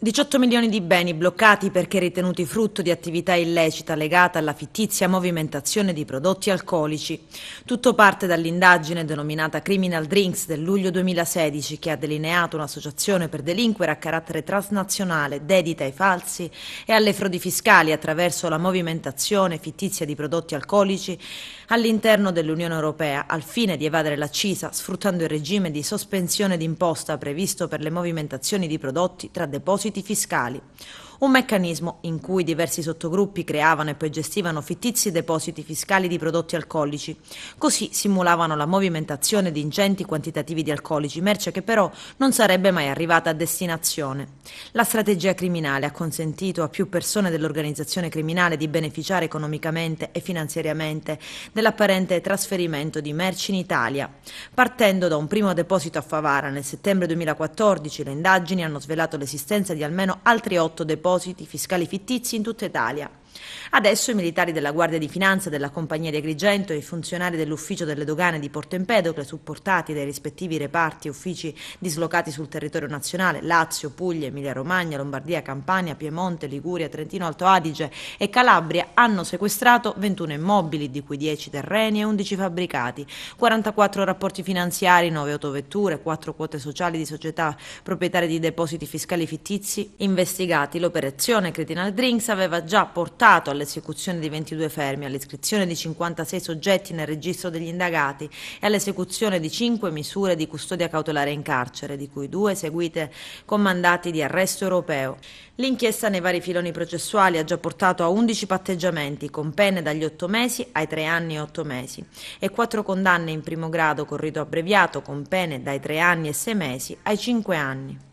18 milioni di beni bloccati perché ritenuti frutto di attività illecita legata alla fittizia movimentazione di prodotti alcolici. Tutto parte dall'indagine denominata Criminal Drinks del luglio 2016 che ha delineato un'associazione per delinquere a carattere transnazionale dedita ai falsi e alle frodi fiscali attraverso la movimentazione fittizia di prodotti alcolici all'interno dell'Unione Europea al fine di evadere l'accisa sfruttando il regime di sospensione d'imposta previsto per le movimentazioni di prodotti tra depositi fiscali. Un meccanismo in cui diversi sottogruppi creavano e poi gestivano fittizi depositi fiscali di prodotti alcolici. Così simulavano la movimentazione di ingenti quantitativi di alcolici, merce che però non sarebbe mai arrivata a destinazione. La strategia criminale ha consentito a più persone dell'organizzazione criminale di beneficiare economicamente e finanziariamente dell'apparente trasferimento di merci in Italia. Partendo da un primo deposito a Favara nel settembre 2014, le indagini hanno svelato l'esistenza di almeno altri 8 depositi fiscali fittizi in tutta Italia. Adesso i militari della Guardia di Finanza della Compagnia di Agrigento e i funzionari dell'Ufficio delle Dogane di Porto Empedocle, supportati dai rispettivi reparti e uffici dislocati sul territorio nazionale, Lazio, Puglia, Emilia-Romagna, Lombardia, Campania, Piemonte, Liguria, Trentino Alto Adige e Calabria, hanno sequestrato 21 immobili, di cui 10 terreni e 11 fabbricati, 44 rapporti finanziari, 9 autovetture, 4 quote sociali di società proprietarie di depositi fiscali fittizi investigati. L'operazione Criminal Drinks aveva già portato all'esecuzione di 22 fermi, all'iscrizione di 56 soggetti nel registro degli indagati e all'esecuzione di 5 misure di custodia cautelare in carcere, di cui 2 eseguite con mandati di arresto europeo. L'inchiesta nei vari filoni processuali ha già portato a 11 patteggiamenti, con pene dagli 8 mesi ai 3 anni e 8 mesi, e 4 condanne in primo grado con rito abbreviato, con pene dai 3 anni e 6 mesi ai 5 anni.